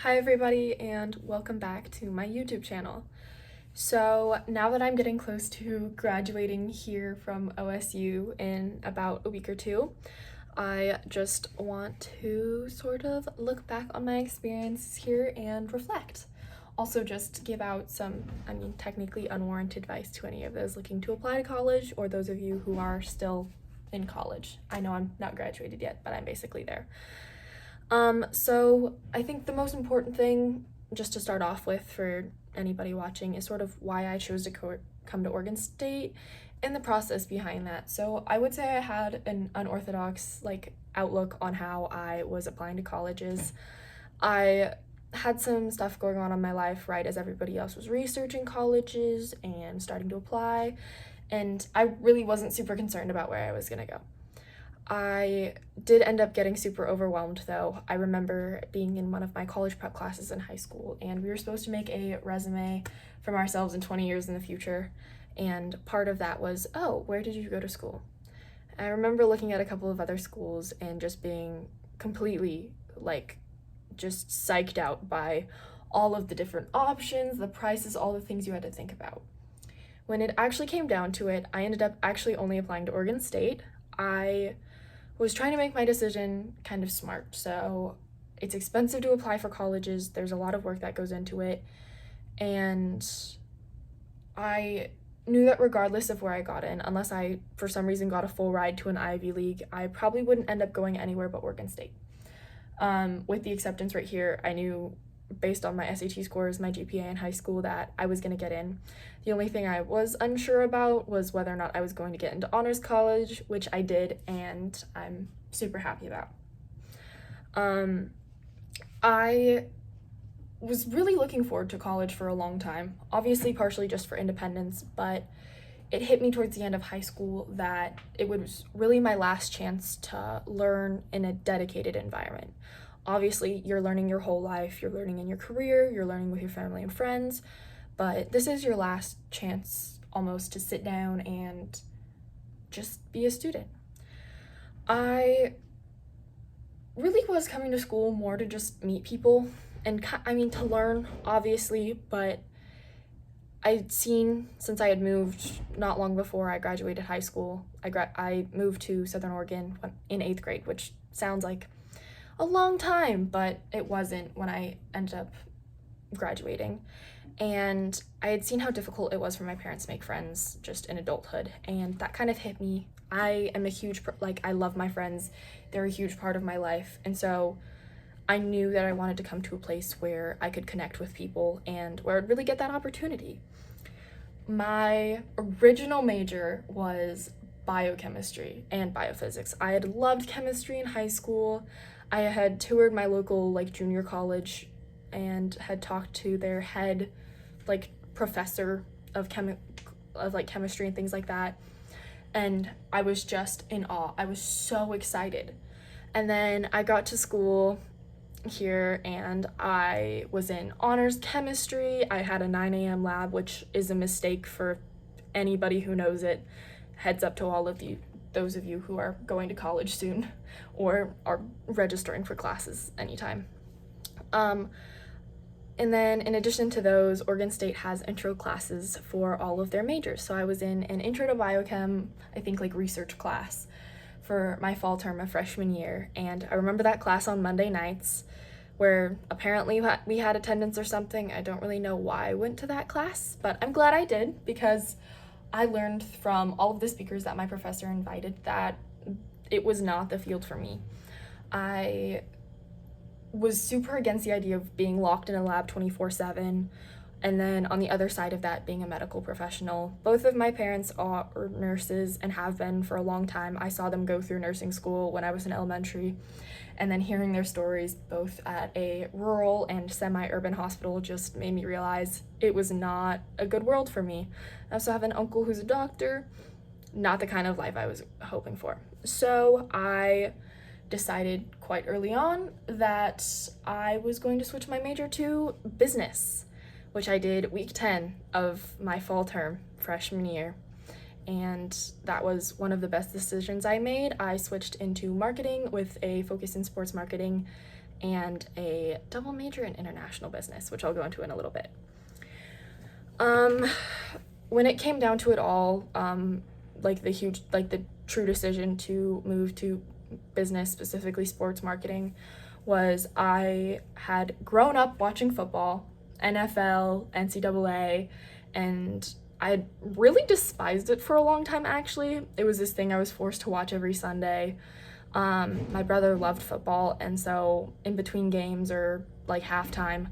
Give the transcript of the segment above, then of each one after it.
Hi everybody and welcome back to my YouTube channel. So now that I'm getting close to graduating here from OSU in about a week or two, I just want to sort of look back on my experiences here and reflect. Also just give out some, technically unwarranted advice to any of those looking to apply to college or those of you who are still in college. I know I'm not graduated yet, but I'm basically there. So I think the most important thing, just to start off with for anybody watching, is sort of why I chose to come to Oregon State and the process behind that. So I would say I had an unorthodox outlook on how I was applying to colleges. I had some stuff going on in my life right as everybody else was researching colleges and starting to apply, and I really wasn't super concerned about where I was gonna go. I did end up getting super overwhelmed though. I remember being in one of my college prep classes in high school, and we were supposed to make a resume from ourselves in 20 years in the future. And part of that was, oh, where did you go to school? I remember looking at a couple of other schools and just being completely just psyched out by all of the different options, the prices, all the things you had to think about. When it actually came down to it, I ended up actually only applying to Oregon State. I was trying to make my decision kind of smart. So it's expensive to apply for colleges. There's a lot of work that goes into it. And I knew that regardless of where I got in, unless I for some reason got a full ride to an Ivy League, I probably wouldn't end up going anywhere but Oregon State. With the acceptance right here, I knew based on my SAT scores, my GPA in high school, that I was going to get in. The only thing I was unsure about was whether or not I was going to get into honors college, which I did, and I'm super happy about. I was really looking forward to college for a long time, obviously partially just for independence, but it hit me towards the end of high school that it was really my last chance to learn in a dedicated environment. Obviously, you're learning your whole life, you're learning in your career, you're learning with your family and friends, but this is your last chance almost to sit down and just be a student. I really was coming to school more to just meet people and to learn, obviously, but I'd seen, since I had moved not long before I graduated high school, I moved to Southern Oregon in 8th grade, which sounds like a long time, but it wasn't when I ended up graduating. And I had seen how difficult it was for my parents to make friends just in adulthood, and that kind of hit me. I am a huge, I love my friends. They're a huge part of my life, and so I knew that I wanted to come to a place where I could connect with people and where I'd really get that opportunity. My original major was biochemistry and biophysics. I had loved chemistry in high school. I had toured my local junior college and had talked to their head professor of chemistry and things like that. And I was just in awe. I was so excited. And then I got to school here and I was in honors chemistry. I had a 9 a.m. lab, which is a mistake for anybody who knows it. Heads up to all of those of you who are going to college soon or are registering for classes anytime. And then in addition to those, Oregon State has intro classes for all of their majors. So I was in an intro to biochem, I think research class for my fall term of freshman year. And I remember that class on Monday nights where apparently we had attendance or something. I don't really know why I went to that class, but I'm glad I did because I learned from all of the speakers that my professor invited that it was not the field for me. I was super against the idea of being locked in a lab 24/7, and then on the other side of that, being a medical professional. Both of my parents are nurses and have been for a long time. I saw them go through nursing school when I was in elementary, and then hearing their stories both at a rural and semi-urban hospital just made me realize it was not a good world for me. I also have an uncle who's a doctor, not the kind of life I was hoping for. So I decided quite early on that I was going to switch my major to business, which I did week 10 of my fall term freshman year. And that was one of the best decisions I made. I switched into marketing with a focus in sports marketing, and a double major in international business, which I'll go into in a little bit. When it came down to it all, the true decision to move to business, specifically sports marketing, was I had grown up watching football, NFL, NCAA, and I had really despised it for a long time, actually. It was this thing I was forced to watch every Sunday. My brother loved football, and so in between games or like halftime,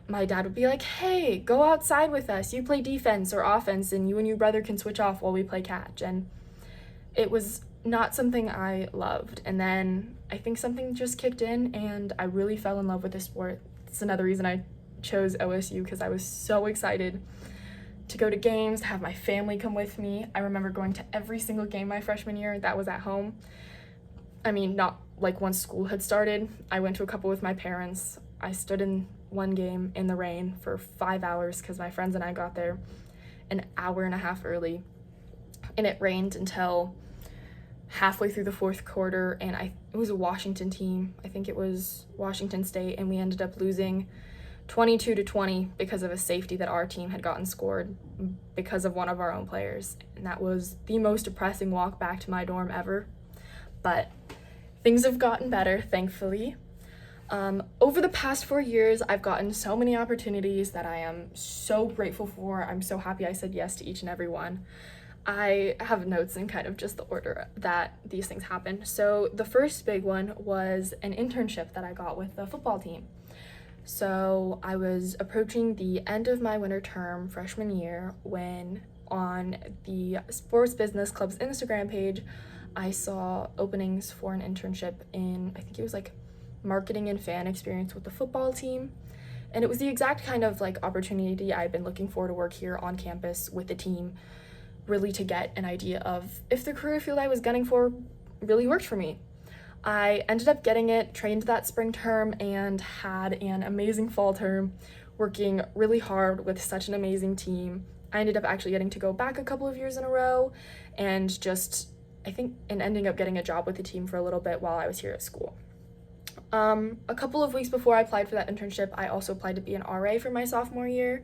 my dad would be like, hey, go outside with us. You play defense or offense, and you and your brother can switch off while we play catch. And it was not something I loved. And then I think something just kicked in, and I really fell in love with the sport. It's another reason I chose OSU, because I was so excited to go to games, to have my family come with me. I remember going to every single game my freshman year that was at home. I mean, not like once school had started. I went to a couple with my parents. I stood in one game in the rain for 5 hours because my friends and I got there an hour and a half early, and it rained until halfway through the fourth quarter, and it was a Washington team. I think it was Washington State, and we ended up losing 22-20 because of a safety that our team had gotten scored because of one of our own players. And that was the most depressing walk back to my dorm ever. But things have gotten better, thankfully. Over the past 4 years, I've gotten so many opportunities that I am so grateful for. I'm so happy I said yes to each and every one. I have notes in kind of just the order that these things happened. So the first big one was an internship that I got with the football team. So I was approaching the end of my winter term freshman year when on the Sports Business Club's Instagram page, I saw openings for an internship in, I think it was like marketing and fan experience with the football team. And it was the exact kind of like opportunity I've been looking for, to work here on campus with the team, really to get an idea of if the career field I was gunning for really worked for me. I ended up getting it, trained that spring term, and had an amazing fall term, working really hard with such an amazing team. I ended up actually getting to go back a couple of years in a row, and ending up getting a job with the team for a little bit while I was here at school. A couple of weeks before I applied for that internship, I also applied to be an RA for my sophomore year.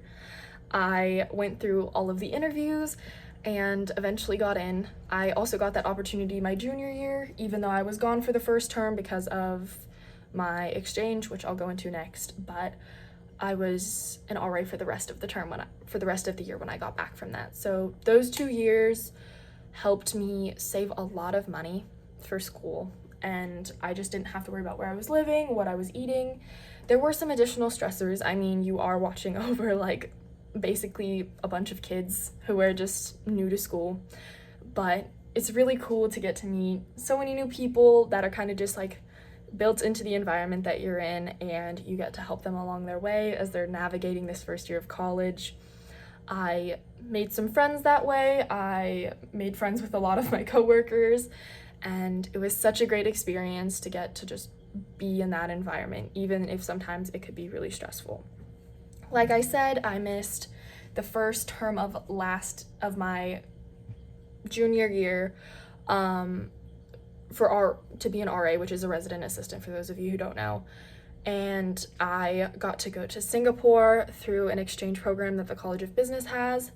I went through all of the interviews and eventually got in. I also got that opportunity my junior year, even though I was gone for the first term because of my exchange, which I'll go into next, but I was an RA for the rest of the term for the rest of the year when I got back from that. So those 2 years helped me save a lot of money for school, and I just didn't have to worry about where I was living, what I was eating. There were some additional stressors. I mean, you are watching over like basically a bunch of kids who are just new to school, but it's really cool to get to meet so many new people that are kind of just like built into the environment that you're in, and you get to help them along their way as they're navigating this first year of college. I made some friends that way. I made friends with a lot of my coworkers, and it was such a great experience to get to just be in that environment, even if sometimes it could be really stressful. Like I said, I missed the first term of my junior year to be an RA, which is a resident assistant for those of you who don't know. And I got to go to Singapore through an exchange program that the College of Business has.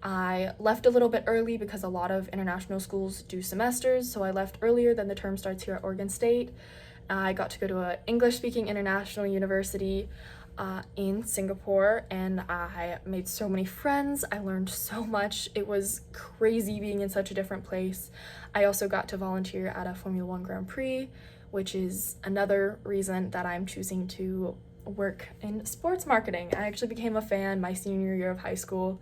I left a little bit early because a lot of international schools do semesters, so I left earlier than the term starts here at Oregon State. I got to go to an English-speaking international university in Singapore, and I made so many friends. I learned so much. It was crazy being in such a different place. I also got to volunteer at a Formula One Grand Prix, which is another reason that I'm choosing to work in sports marketing. I actually became a fan my senior year of high school,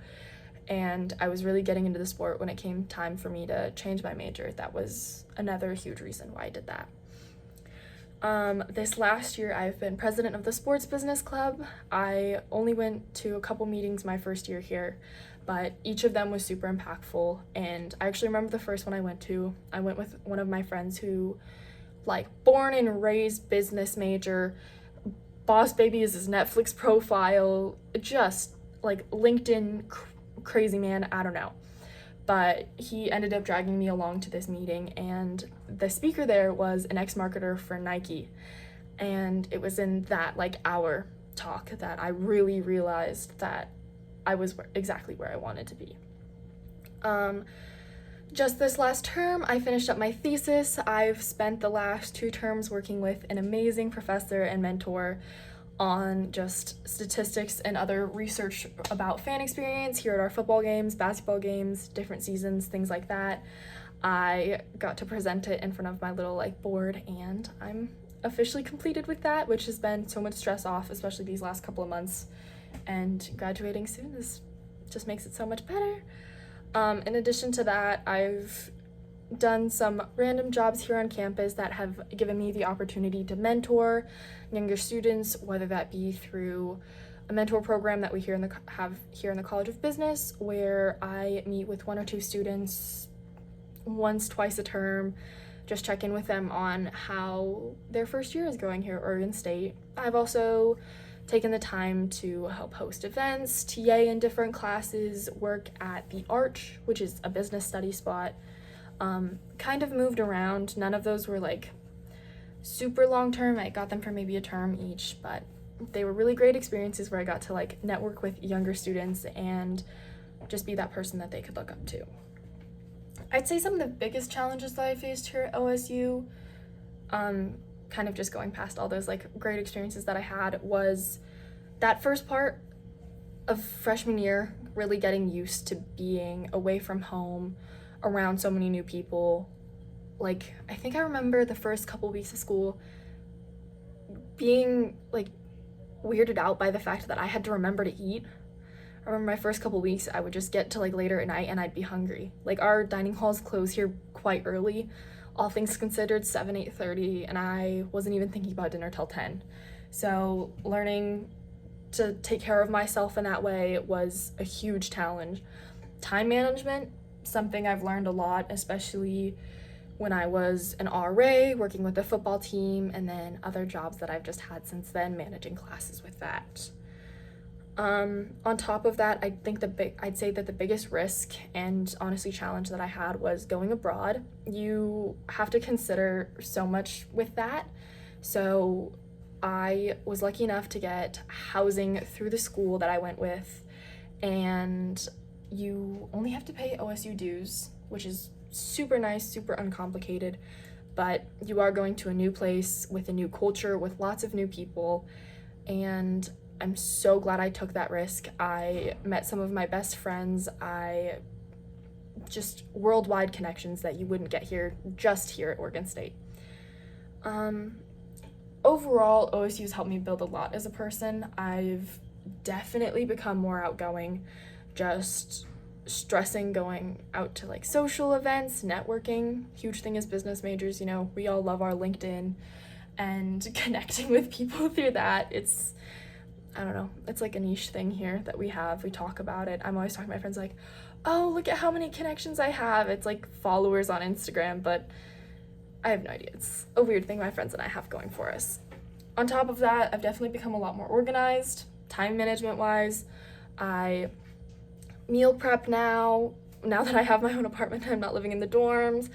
and I was really getting into the sport when it came time for me to change my major. That was another huge reason why I did that. This last year, I've been president of the Sports Business Club. I only went to a couple meetings my first year here, but each of them was super impactful, and I actually remember the first one I went to. I went with one of my friends who, born and raised business major, Boss Baby is his Netflix profile, just, LinkedIn crazy man, I don't know. But he ended up dragging me along to this meeting, and the speaker there was an ex-marketer for Nike. And it was in that like hour talk that I really realized that I was exactly where I wanted to be. Just this last term, I finished up my thesis. I've spent the last 2 terms working with an amazing professor and mentor on just statistics and other research about fan experience here at our football games, basketball games, different seasons, things like that. I got to present it in front of my little like board, and I'm officially completed with that, which has been so much stress off, especially these last couple of months. And graduating soon just makes it so much better. In addition to that, I've done some random jobs here on campus that have given me the opportunity to mentor younger students, whether that be through a mentor program that we have here in the College of Business, where I meet with 1 or 2 students once, twice a term, just check in with them on how their first year is going here at Oregon State. I've also taken the time to help host events, TA in different classes, work at the Arch, which is a business study spot. Kind of moved around. None of those were like super long term. I got them for maybe a term each, but they were really great experiences where I got to like network with younger students and just be that person that they could look up to. I'd say some of the biggest challenges that I faced here at OSU, kind of just going past all those like great experiences that I had, was that first part of freshman year, really getting used to being away from home, around so many new people. Like, I think I remember the first couple weeks of school being like weirded out by the fact that I had to remember to eat. I remember my first couple weeks, I would just get to like later at night and I'd be hungry. Like, our dining halls close here quite early, all things considered 8:30, and I wasn't even thinking about dinner till 10. So learning to take care of myself in that way was a huge challenge. Time management, something I've learned a lot, especially when I was an RA working with the football team, and then other jobs that I've just had since then, managing classes with that. On top of that, I'd say that the biggest risk and honestly challenge that I had was going abroad. You have to consider so much with that. So I was lucky enough to get housing through the school that I went with, and you only have to pay OSU dues, which is super nice, super uncomplicated, but you are going to a new place with a new culture, with lots of new people, and I'm so glad I took that risk. I met some of my best friends. Just worldwide connections that you wouldn't get just here at Oregon State. Overall, OSU's helped me build a lot as a person. I've definitely become more outgoing, just stressing going out to like social events, networking. Huge thing as business majors, we all love our LinkedIn, and connecting with people through that. I don't know, it's like a niche thing here that we have. We talk about it. I'm always talking to my friends like, oh, look at how many connections I have. It's like followers on Instagram, but I have no idea. It's a weird thing my friends and I have going for us. On top of that, I've definitely become a lot more organized, time management wise. I meal prep now that I have my own apartment. I'm not living in the dorms.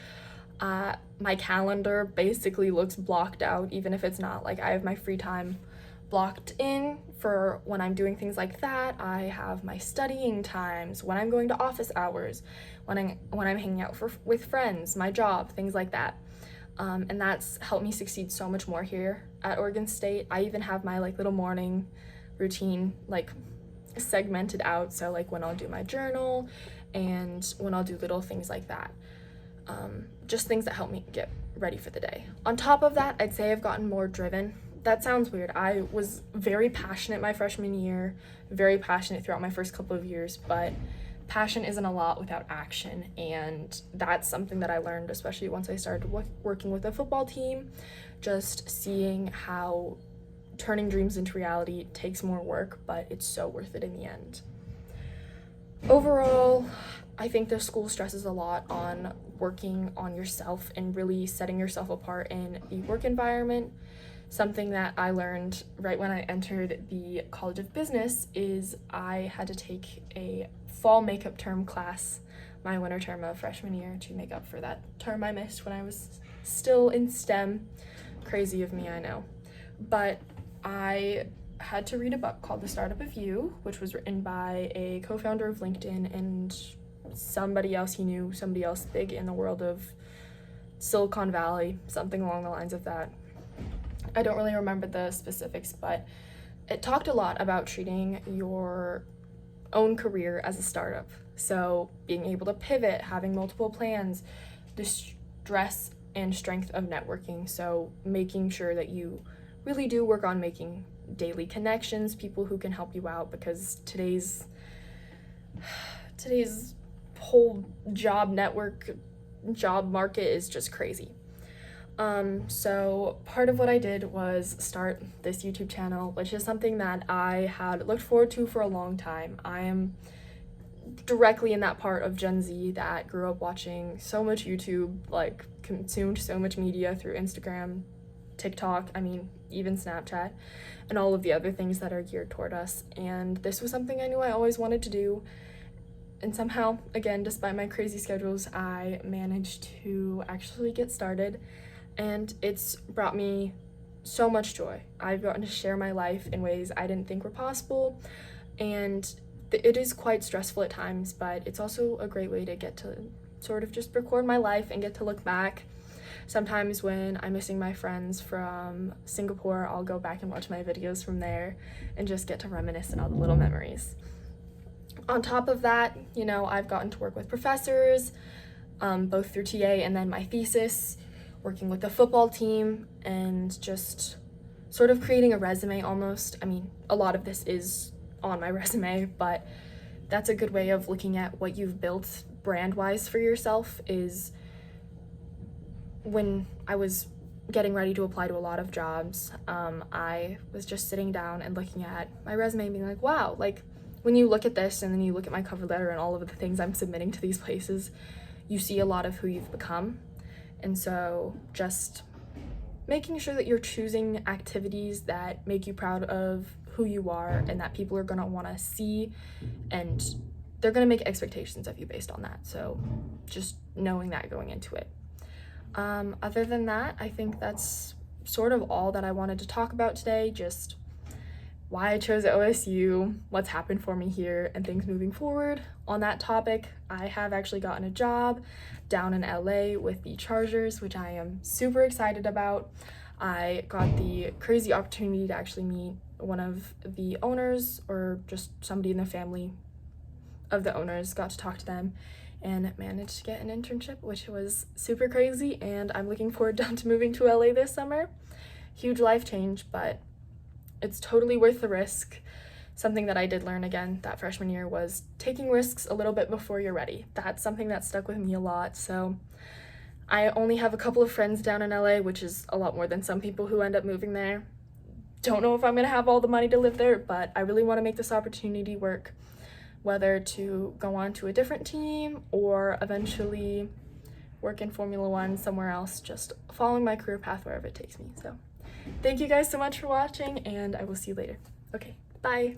My calendar basically looks blocked out, even if it's not. Like, I have my free time blocked in for when I'm doing things like that. I have my studying times, when I'm going to office hours, when I'm hanging out with friends, my job, things like that. And that's helped me succeed so much more here at Oregon State. I even have my like little morning routine like segmented out, so like when I'll do my journal and when I'll do little things like that. Just things that help me get ready for the day. On top of that, I'd say I've gotten more driven. That sounds weird. I was very passionate my freshman year, very passionate throughout my first couple of years, but passion isn't a lot without action, and that's something that I learned, especially once I started working with a football team, just seeing how turning dreams into reality takes more work, but it's so worth it in the end. Overall, I think the school stresses a lot on working on yourself and really setting yourself apart in the work environment. Something that I learned right when I entered the College of Business is I had to take a fall makeup term class my winter term of freshman year to make up for that term I missed when I was still in STEM. Crazy of me, I know. but I had to read a book called The Startup of You, which was written by a co-founder of LinkedIn and somebody else he knew, somebody else big in the world of Silicon Valley, something along the lines of that. I don't really remember the specifics, but it talked a lot about treating your own career as a startup. So being able to pivot, having multiple plans, the stress and strength of networking. So making sure that you really do work on making daily connections, people who can help you out, because today's whole job market is just crazy. So part of what I did was start this YouTube channel, which is something that I had looked forward to for a long time. I am directly in that part of Gen Z that grew up watching so much YouTube, like consumed so much media through Instagram, TikTok, even Snapchat, and all of the other things that are geared toward us. And this was something I knew I always wanted to do. And somehow, again, despite my crazy schedules, I managed to actually get started. And it's brought me so much joy. I've gotten to share my life in ways I didn't think were possible. And it is quite stressful at times, but it's also a great way to get to sort of just record my life and get to look back. Sometimes when I'm missing my friends from Singapore, I'll go back and watch my videos from there and just get to reminisce on all the little memories. On top of that, I've gotten to work with professors, both through TA and then my thesis, working with the football team, and just sort of creating a resume almost. A lot of this is on my resume, but that's a good way of looking at what you've built brand-wise for yourself. Is when I was getting ready to apply to a lot of jobs, I was just sitting down and looking at my resume and being like, wow, like when you look at this and then you look at my cover letter and all of the things I'm submitting to these places, you see a lot of who you've become. And so just making sure that you're choosing activities that make you proud of who you are and that people are going to want to see, and they're going to make expectations of you based on that. So just knowing that going into it. Other than that, I think that's sort of all that I wanted to talk about today. Just why I chose OSU, what's happened for me here, and things moving forward. On that topic, I have actually gotten a job down in LA with the Chargers, which I am super excited about. I got the crazy opportunity to actually meet one of the owners, or just somebody in the family of the owners, got to talk to them and managed to get an internship, which was super crazy, and I'm looking forward to moving to LA this summer. Huge life change, but it's totally worth the risk. Something that I did learn again that freshman year was taking risks a little bit before you're ready. That's something that stuck with me a lot. So I only have a couple of friends down in LA, which is a lot more than some people who end up moving there. Don't know if I'm gonna have all the money to live there, but I really want to make this opportunity work, whether to go on to a different team or eventually work in Formula One somewhere else, just following my career path wherever it takes me. So thank you guys so much for watching, and I will see you later. Okay, bye.